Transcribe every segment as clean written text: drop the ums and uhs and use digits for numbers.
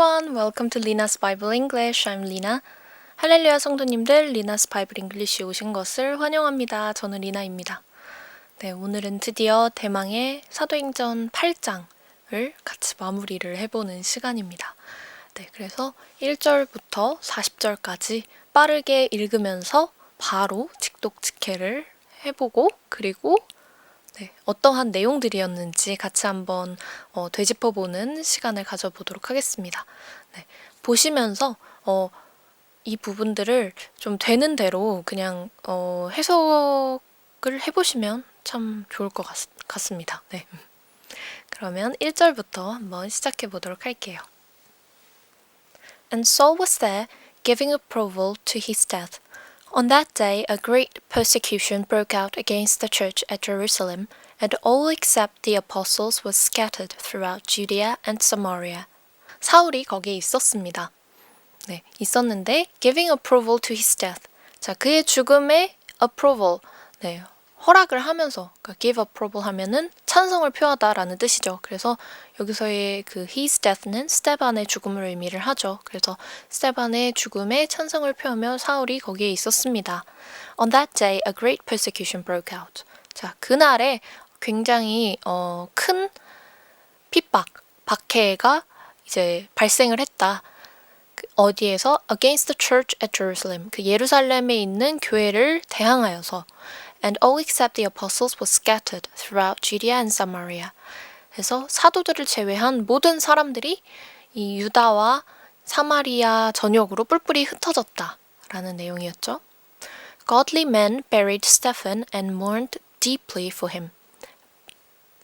everyone, welcome to Lina's Bible English. I'm Lina. 할렐루야 성도님들, Lina's Bible English에 오신 것을 환영합니다. 저는 리나입니다. 네, 오늘은 드디어 대망의 사도행전 8장을 같이 마무리를 해보는 시간입니다. 네, 그래서 1절부터 40절까지 빠르게 읽으면서 바로 직독직해를 해보고 그리고 어떠한 내용들이었는지 같이 한번 되짚어보는 시간을 가져보도록 하겠습니다. 네, 보시면서 이 부분들을 좀 되는 대로 그냥 해석을 해보시면 참 좋을 것 같습니다. 네. 그러면 1절부터 한번 시작해 보도록 할게요. And Saul was there, giving approval to his death. On that day, a great persecution broke out against the church at Jerusalem, and all except the apostles was scattered throughout Judea and Samaria. 사울이 거기에 있었습니다. 네, 있었는데 giving approval to his death. 자, 그의 죽음에 approval. 네, 허락을 하면서 그러니까 give approval 하면은 찬성을 표하다라는 뜻이죠. 그래서 여기서의 그 his death는 스테반의 죽음을 의미를 하죠. 그래서 스테반의 죽음에 찬성을 표하며 사울이 거기에 있었습니다. On that day, a great persecution broke out. 자, 그날에 굉장히 큰 핍박, 박해가 이제 발생을 했다. 어디에서? Against the church at Jerusalem. 그 예루살렘에 있는 교회를 대항하여서 And all except the apostles were scattered throughout Judea and Samaria. 그래서 사도들을 제외한 모든 사람들이 이 유다와 사마리아 전역으로 뿔뿔이 흩어졌다라는 내용이었죠. Godly men buried Stephen and mourned deeply for him.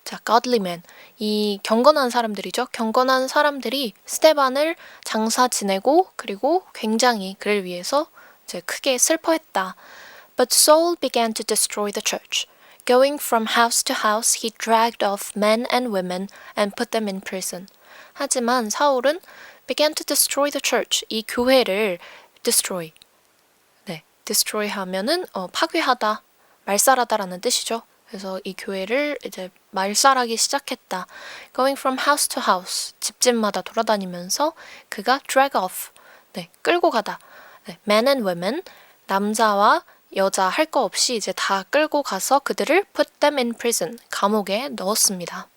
자, godly men. 이 경건한 사람들이죠. 경건한 사람들이 스테반을 장사 지내고 그리고 굉장히 그를 위해서 이제 크게 슬퍼했다. But Saul began to destroy the church. Going from house to house, he dragged off men and women and put them in prison. 하지만 사울은 began to destroy the church. 이 교회를 destroy. 네, destroy 하면은 파괴하다, 말살하다라는 뜻이죠. 그래서 이 교회를 이제 말살하기 시작했다. Going from house to house, 집집마다 돌아다니면서 그가 drag off, 네, 끌고 가다. 네, men and women, 남자와 여자 할 거 없이 이제 다 끌고 가서 그들을 put them in prison, 감옥에 넣었습니다.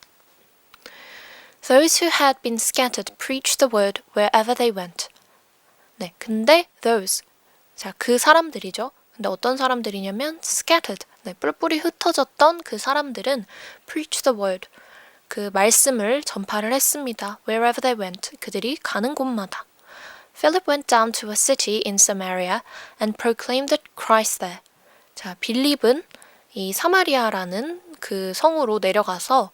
Those who had been scattered preached the word wherever they went. 네, 근데 those, 자, 그 사람들이죠. 근데 어떤 사람들이냐면 scattered, 네, 뿔뿔이 흩어졌던 그 사람들은 preach the word, 그 말씀을 전파를 했습니다. Wherever they went, 그들이 가는 곳마다. Philip went down to a city in Samaria and proclaimed the Christ there. 자, 빌립은 이 사마리아라는 그 성으로 내려가서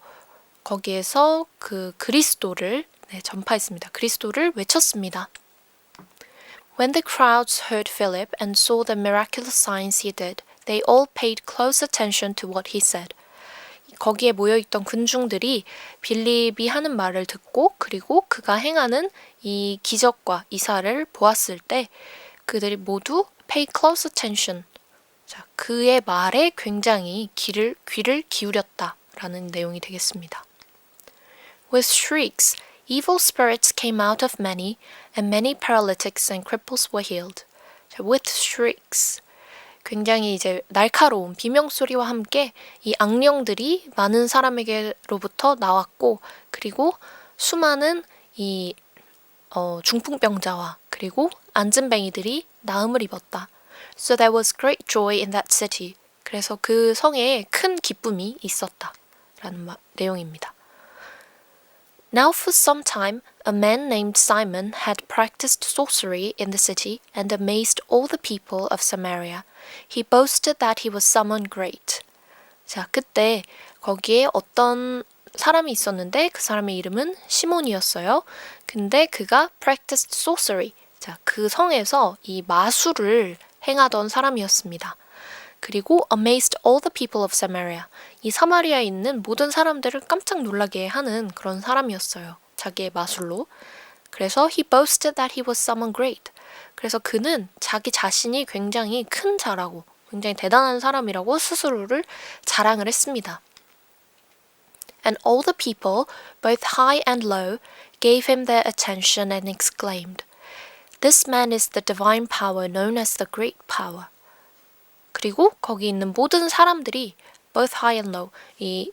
거기에서 그 그리스도를 전파했습니다. 그리스도를 외쳤습니다. When the crowds heard Philip and saw the miraculous signs he did, they all paid close attention to what he said. 거기에 모여있던 군중들이 빌립이 하는 말을 듣고 그리고 그가 행하는 이 기적과 이사를 보았을 때 그들이 모두 pay close attention. 자, 그의 말에 굉장히 귀를 기울였다라는 내용이 되겠습니다. With shrieks, evil spirits came out of many, and many paralytics and cripples were healed. 자, with shrieks. 굉장히 이제 날카로운 비명소리와 함께 이 악령들이 많은 사람에게로부터 나왔고 그리고 수많은 이 중풍병자와 그리고 안진뱅이들이 나음을 입었다. So there was great joy in that city. 그래서 그 성에 큰 기쁨이 있었다라는 내용입니다. Now for some time, a man named Simon had practiced sorcery in the city and amazed all the people of Samaria. He boasted that he was someone great. 자, 그때 거기에 어떤 사람이 있었는데 그 사람의 이름은 시몬이었어요. 근데 그가 practiced sorcery. 자, 그 성에서 이 마술을 행하던 사람이었습니다. 그리고 amazed all the people of Samaria. 이 사마리아에 있는 모든 사람들을 깜짝 놀라게 하는 그런 사람이었어요. 자기의 마술로. 그래서 he boasted that he was someone great. 그래서 그는 자기 자신이 굉장히 큰 자라고, 굉장히 대단한 사람이라고 스스로를 자랑을 했습니다. And all the people, both high and low, gave him their attention and exclaimed, "This man is the divine power known as the great power." 그리고 거기 있는 모든 사람들이 both high and low, 이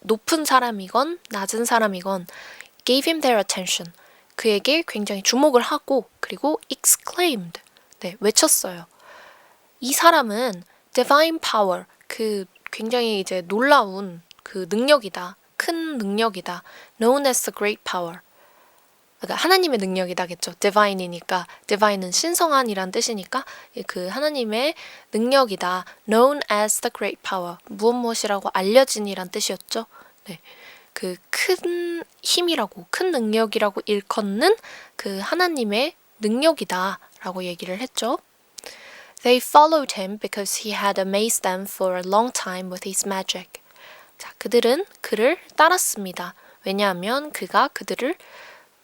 높은 사람이건 낮은 사람이건 gave him their attention, 그에게 굉장히 주목을 하고 그리고 exclaimed, 네, 외쳤어요. 이 사람은 divine power, 그 굉장히 이제 놀라운 그 능력이다, 큰 능력이다, known as the great power. 그러니까 하나님의 능력이다겠죠. divine이니까 divine은 신성한이란 뜻이니까 그 하나님의 능력이다. known as the great power. 무엇이라고 알려진이란 뜻이었죠. 네. 그 큰 힘이라고 큰 능력이라고 일컫는 그 하나님의 능력이다라고 얘기를 했죠. They followed him because he had amazed them for a long time with his magic. 자, 그들은 그를 따랐습니다. 왜냐하면 그가 그들을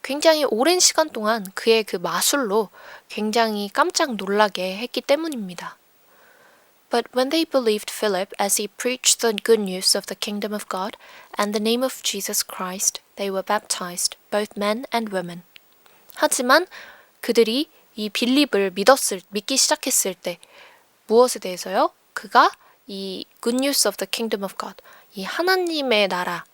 굉장히 오랜 시간 동안 그의 그 마술로 굉장히 깜짝 놀라게 했기 때문입니다. But when they believed Philip as he preached the good news of the kingdom of God and the name of Jesus Christ, they were baptized, both men and women. 하지만 그들이 이 빌립을 믿기 시작했을 때 무엇에 대해서요? 그가 이 good news of the kingdom of God, 이 하나님의 나라,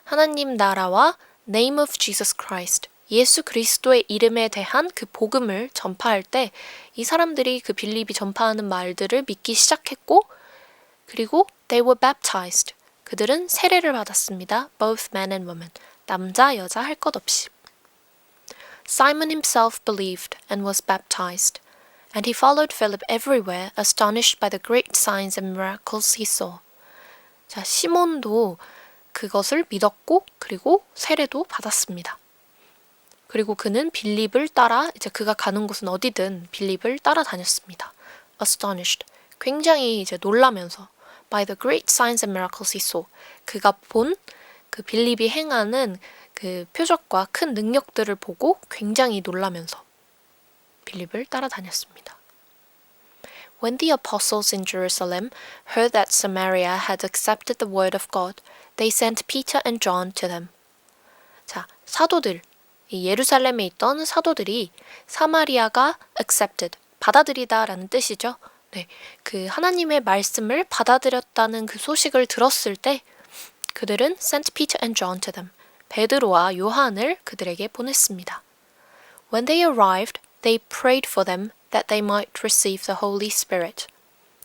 하나님 나라와 name of Jesus Christ, 예수 그리스도의 이름에 대한 그 복음을 전파할 때 이 사람들이 그 빌립이 전파하는 말들을 믿기 시작했고 그리고 they were baptized. 그들은 세례를 받았습니다. Both men and women. 남자, 여자 할 것 없이. Simon himself believed and was baptized, and he followed Philip everywhere, astonished by the great signs and miracles he saw. 자, 시몬도 그것을 믿었고 그리고 세례도 받았습니다. 그리고 그는 빌립을 따라 이제 그가 가는 곳은 어디든 빌립을 따라다녔습니다. Astonished, 굉장히 이제 놀라면서 by the great signs and miracles he saw, 그가 본 그 빌립이 행하는 그 표적과 큰 능력들을 보고 굉장히 놀라면서 빌립을 따라다녔습니다. When the apostles in Jerusalem heard that Samaria had accepted the word of God, they sent Peter and John to them. 자, 사도들, 이 예루살렘에 있던 사도들이 사마리아가 accepted, 받아들이다라는 뜻이죠. 네, 그 하나님의 말씀을 받아들였다는 그 소식을 들었을 때 그들은 sent Peter and John to them, 베드로와 요한을 그들에게 보냈습니다. When they arrived, they prayed for them that they might receive the Holy Spirit.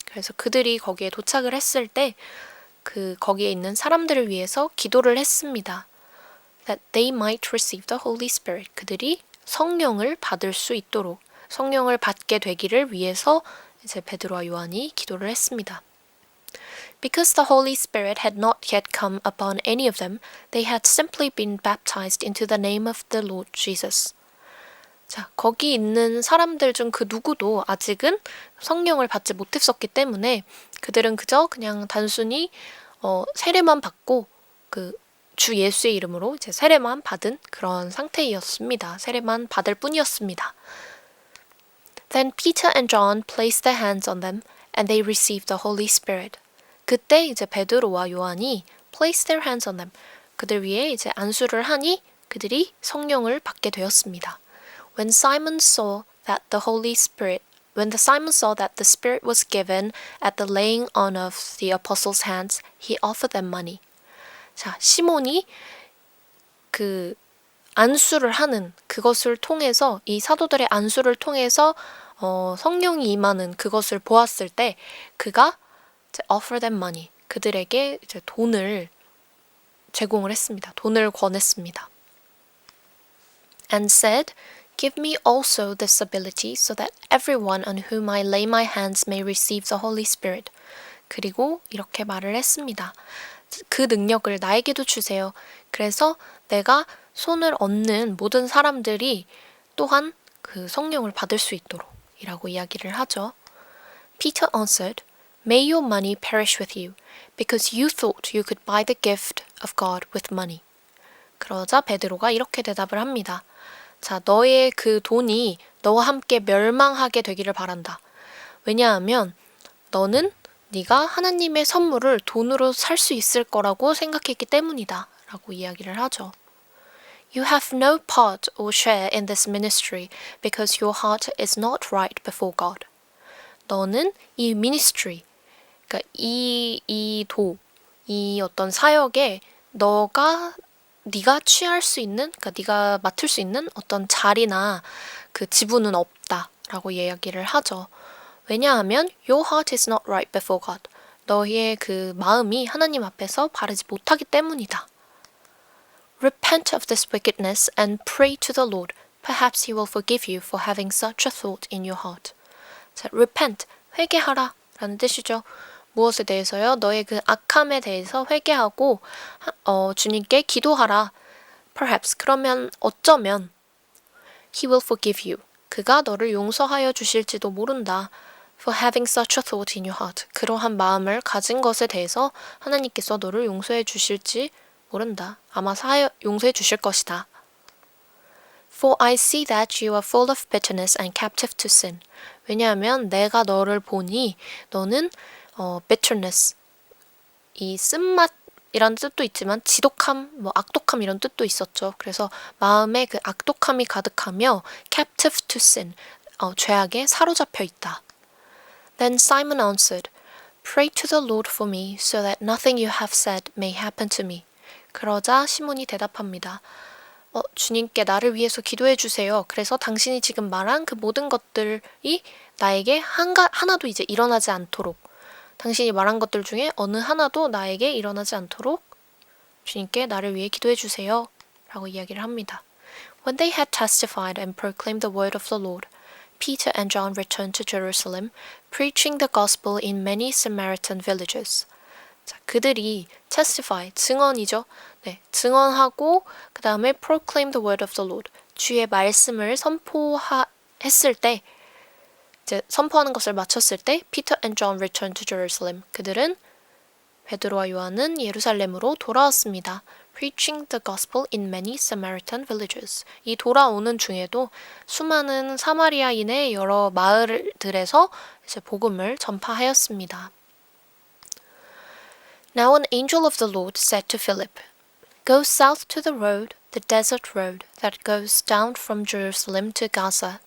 그래서 그들이 거기에 도착을 했을 때 그 거기에 있는 사람들을 위해서 기도를 했습니다. That they might receive the Holy Spirit. 그들이 성령을 받을 수 있도록, 성령을 받게 되기를 위해서 이제 베드로와 요한이 기도를 했습니다. Because the Holy Spirit had not yet come upon any of them, they had simply been baptized into the name of the Lord Jesus. 자, 거기 있는 사람들 중 그 누구도 아직은 성령을 받지 못했었기 때문에 그들은 그냥 단순히 세례만 받고 그 주 예수의 이름으로 이제 세례만 받은 그런 상태였습니다. 세례만 받을 뿐이었습니다. Then Peter and John placed their hands on them and they received the Holy Spirit. 그때 이제 베드로와 요한이 placed their hands on them. 그들 위에 이제 안수를 하니 그들이 성령을 받게 되었습니다. When Simon saw that the Spirit was given at the laying on of the apostles' hands, he offered them money. 자, 시몬이 그 안수를 하는 그것을 통해서 이 사도들의 안수를 통해서 성령이 임하는 그것을 보았을 때 그가 offer them money, 그들에게 이제 돈을 제공을 했습니다. 돈을 권했습니다. And said, Give me also this ability so that everyone on whom I lay my hands may receive the Holy Spirit. 그리고 이렇게 말을 했습니다. 그 능력을 나에게도 주세요. 그래서 내가 손을 얹는 모든 사람들이 또한 그 성령을 받을 수 있도록 이라고 이야기를 하죠. Peter answered, May your money perish with you, because you thought you could buy the gift of God with money. 그러자 베드로가 이렇게 대답을 합니다. 자, 너의 그 돈이 너와 함께 멸망하게 되기를 바란다. 왜냐하면 너는 네가 하나님의 선물을 돈으로 살 수 있을 거라고 생각했기 때문이다. 라고 이야기를 하죠. You have no part or share in this ministry because your heart is not right before God. 너는 이 ministry, 그러니까 이 어떤 사역에 네가 취할 수 있는, 그러니까 네가 맡을 수 있는 어떤 자리나 그 지분은 없다라고 이야기를 하죠. 왜냐하면 your heart is not right before God. 너의 그 마음이 하나님 앞에서 바르지 못하기 때문이다. Repent of this wickedness and pray to the Lord. Perhaps He will forgive you for having such a thought in your heart. 자, repent, 회개하라 라는 뜻이죠. 무엇에 대해서요? 너의 그 악함에 대해서 회개하고 주님께 기도하라. Perhaps, 그러면 어쩌면 He will forgive you. 그가 너를 용서하여 주실지도 모른다. For having such a thought in your heart. 그러한 마음을 가진 것에 대해서 하나님께서 너를 용서해 주실지 모른다. 아마 용서해 주실 것이다. For I see that you are full of bitterness and captive to sin. 왜냐하면 내가 너를 보니 너는 bitterness, 이 쓴맛이라는 뜻도 있지만 지독함, 악독함 이런 뜻도 있었죠. 그래서 마음에 그 악독함이 가득하며 captive to sin, 죄악에 사로잡혀 있다. Then Simon answered, Pray to the Lord for me, so that nothing you have said may happen to me. 그러자 시몬이 대답합니다. 주님께 나를 위해서 기도해 주세요. 그래서 당신이 지금 말한 그 모든 것들이 나에게 하나도 이제 일어나지 않도록, 당신이 말한 것들 중에 어느 하나도 나에게 일어나지 않도록 주님께 나를 위해 기도해 주세요. 라고 이야기를 합니다. When they had testified and proclaimed the word of the Lord, Peter and John returned to Jerusalem, preaching the gospel in many Samaritan villages. 자, 그들이 testify, 증언이죠. 네, 증언하고 그 다음에 proclaim the word of the Lord, 주의 말씀을 선포했을 때, 이제 선포하는 것을 마쳤을 때, Peter and John returned to Jerusalem. 그들은 베드로와 요한은 예루살렘으로 돌아왔습니다. Preaching the gospel in many Samaritan villages. 이 돌아오는 중에도 수많은 사마리아인의 여러 마을들에서 이제 복음을 전파하였습니다. Now an angel of the Lord said to Philip, Go south to the road, the desert road that goes down from Jerusalem to Gaza.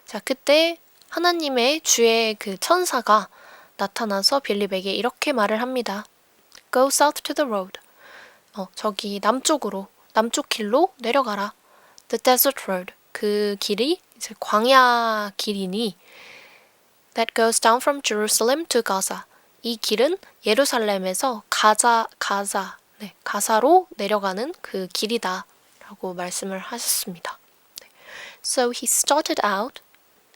자, 그때 하나님의 주의 그 천사가 나타나서 빌립에게 이렇게 말을 합니다. Go south to the road. 저기 남쪽 길로 내려가라. The desert road. 그 길이 이제 광야 길이니 that goes down from Jerusalem to Gaza. 이 길은 예루살렘에서 가사로 내려가는 그 길이다 라고 말씀을 하셨습니다. So he started out,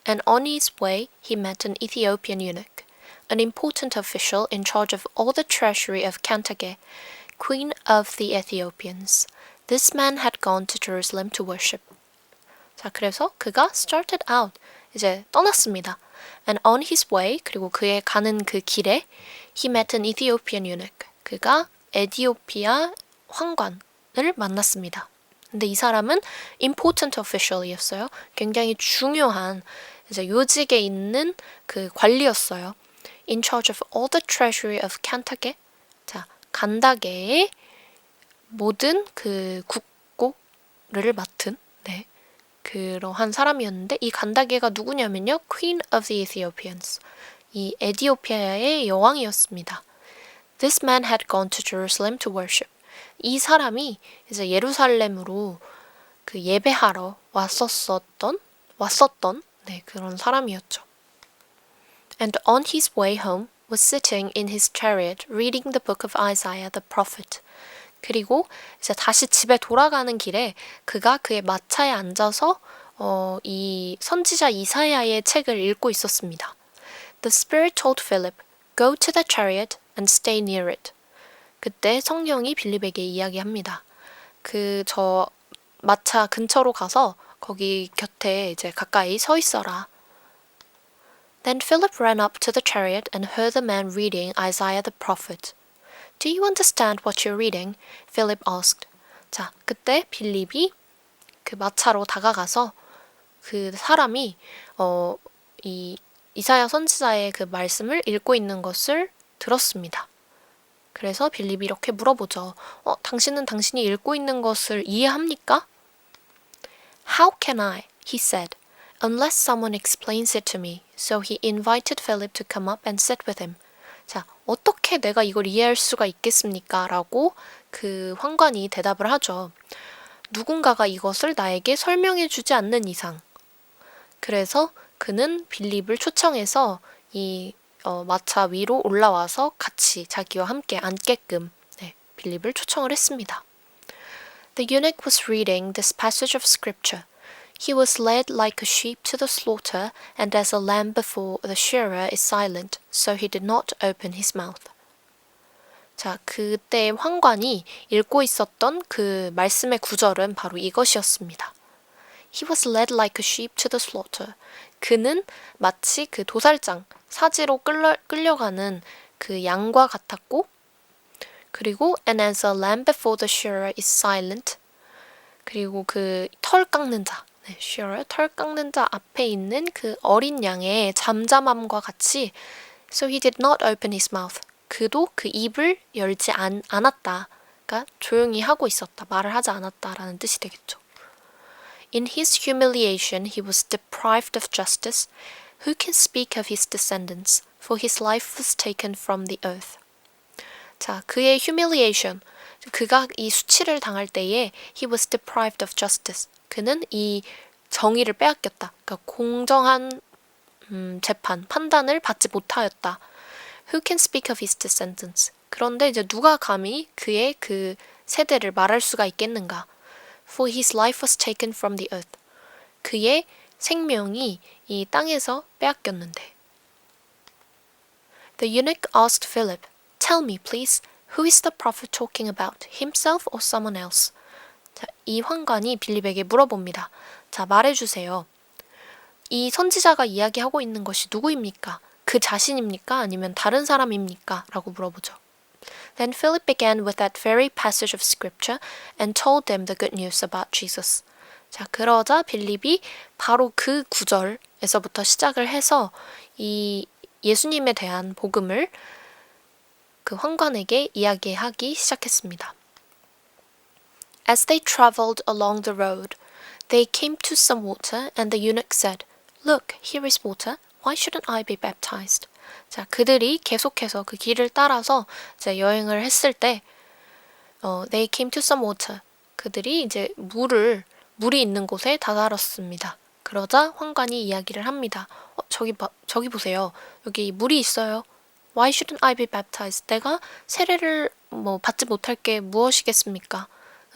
and on his way he met an Ethiopian eunuch, an important official in charge of all the treasury of Cantage, queen of the Ethiopians. This man had gone to Jerusalem to worship. 자, 그래서 그가 started out, 이제 떠났습니다. And on his way, 그리고 그의 가는 그 길에 he met an Ethiopian eunuch. 그가 에티오피아 황관을 만났습니다. 근데 이 사람은 important official이었어요. 굉장히 중요한 이제 요직에 있는 그 관리였어요. In charge of all the treasury of Cantage. 자, 간다게의 모든 그 국고를 맡은 그러한 사람이었는데 이 간다게가 누구냐면요. Queen of the Ethiopians. 이 에티오피아의 여왕이었습니다. This man had gone to Jerusalem to worship. 이 사람이 이제 예루살렘으로 그 예배하러 왔었던 그런 사람이었죠. And on his way home was sitting in his chariot reading the book of Isaiah the prophet. 그리고 이제 다시 집에 돌아가는 길에 그가 그의 마차에 앉아서 이 선지자 이사야의 책을 읽고 있었습니다. The Spirit told Philip, Go to the chariot and stay near it. 그때 성령이 빌립에게 이야기합니다. 저 마차 근처로 가서 거기 곁에 이제 가까이 서 있어라. Then Philip ran up to the chariot and heard the man reading Isaiah the prophet. Do you understand what you're reading? Philip asked. 자, 그때 빌립이 그 마차로 다가가서 그 사람이 이 이사야 선지자의 그 말씀을 읽고 있는 것을 들었습니다. 그래서 빌립이 이렇게 물어보죠. 당신은 당신이 읽고 있는 것을 이해합니까? How can I? He said, unless someone explains it to me. So he invited Philip to come up and sit with him. 자, 어떻게 내가 이걸 이해할 수가 있겠습니까? 라고 그 황관이 대답을 하죠. 누군가가 이것을 나에게 설명해 주지 않는 이상. 그래서 그는 빌립을 초청해서 이 마차 위로 올라와서 같이 자기와 함께 앉게끔 빌립을 초청을 했습니다. The eunuch was reading this passage of scripture. He was led like a sheep to the slaughter, and as a lamb before the shearer is silent, so he did not open his mouth. 자, 그때 황관이 읽고 있었던 그 말씀의 구절은 바로 이것이었습니다. He was led like a sheep to the slaughter. 그는 마치 그 도살장, 사지로 끌려가는 그 양과 같았고, 그리고 and as a lamb before the shearer is silent. 그리고 그 털 깎는 자, shearer, 털 깎는 자 앞에 있는 그 어린 양의 잠잠함과 같이 so he did not open his mouth. 그도 그 입을 열지 않았다. 그러니까 조용히 하고 있었다. 말을 하지 않았다라는 뜻이 되겠죠. In his humiliation, he was deprived of justice. Who can speak of his descendants? For his life was taken from the earth. 자, 그의 humiliation, 그가 이 수치를 당할 때에 he was deprived of justice. 그는 이 정의를 빼앗겼다. 그러니까 공정한 재판, 판단을 받지 못하였다. Who can speak of his descendants? 그런데 이제 누가 감히 그의 그 세대를 말할 수가 있겠는가? For his life was taken from the earth. 그의 생명이 이 땅에서 빼앗겼는데. The eunuch asked Philip, Tell me, please, who is the prophet talking about, himself or someone else? 자, 이 황관이 빌립에게 물어봅니다. 자, 말해주세요. 이 선지자가 이야기하고 있는 것이 누구입니까? 그 자신입니까? 아니면 다른 사람입니까? 라고 물어보죠. Then Philip began with that very passage of scripture and told them the good news about Jesus. 자, 그러자 빌립이 바로 그 구절에서부터 시작을 해서 이 예수님에 대한 복음을 그 황관에게 이야기하기 시작했습니다. As they traveled along the road, they came to some water, and the eunuch said, Look, here is water. Why shouldn't I be baptized? 자, 그들이 계속해서 그 길을 따라서 이제 여행을 했을 때, they came to some water. 그들이 이제 물이 있는 곳에 다다랐습니다. 그러자 황관이 이야기를 합니다. 저기 보세요. 여기 물이 있어요. Why shouldn't I be baptized? 내가 세례를 받지 못할 게 무엇이겠습니까?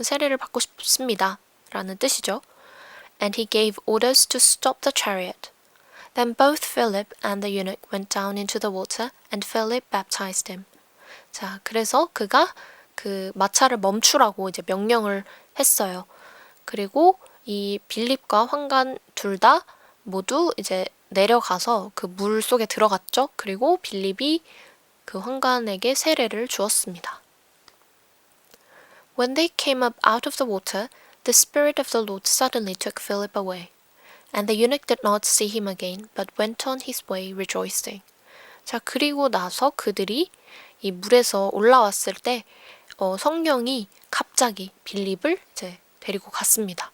세례를 받고 싶습니다. 라는 뜻이죠. And he gave orders to stop the chariot. Then both Philip and the eunuch went down into the water, and Philip baptized him. 자, 그래서 그가 그 마차를 멈추라고 이제 명령을 했어요. 그리고 이 빌립과 황관 둘 다 모두 이제 내려가서 그 물 속에 들어갔죠. 그리고 빌립이 그 황관에게 세례를 주었습니다. When they came up out of the water, the Spirit of the Lord suddenly took Philip away. And the eunuch did not see him again, but went on his way rejoicing. 자, 그리고 나서 그들이 이 물에서 올라왔을 때 성령이 갑자기 빌립을 이제 데리고 갔습니다.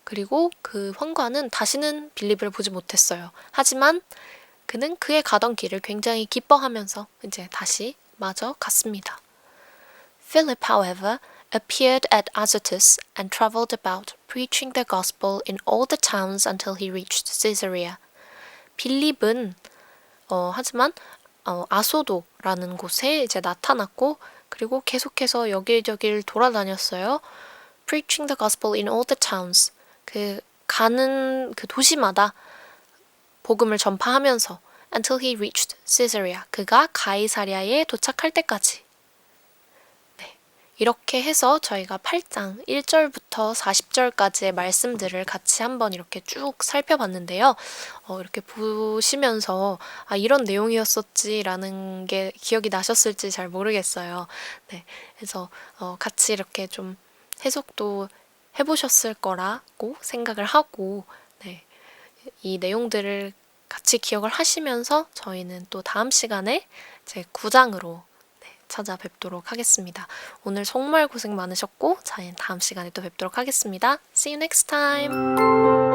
그리고 그 황관은 다시는 빌립을 보지 못했어요. 하지만 그는 그의 가던 길을 굉장히 기뻐하면서 이제 다시 마저 갔습니다. Philip, however, appeared at Azotus and traveled about, preaching the gospel in all the towns until he reached Caesarea. 빌립은 하지만 아소도라는 곳에 이제 나타났고 그리고 계속해서 여기저기를 돌아다녔어요. Preaching the gospel in all the towns. 그 가는 그 도시마다 복음을 전파하면서 until he reached Caesarea. 그가 가이사랴에 도착할 때까지. 이렇게 해서 저희가 8장 1절부터 40절까지의 말씀들을 같이 한번 이렇게 쭉 살펴봤는데요. 이렇게 보시면서 이런 내용이었었지라는 게 기억이 나셨을지 잘 모르겠어요. 네, 그래서 같이 이렇게 좀 해석도 해보셨을 거라고 생각을 하고 이 내용들을 같이 기억을 하시면서 저희는 또 다음 시간에 제 9장으로 찾아뵙도록 하겠습니다. 오늘 정말 고생 많으셨고 저희는 다음 시간에 또 뵙도록 하겠습니다. See you next time!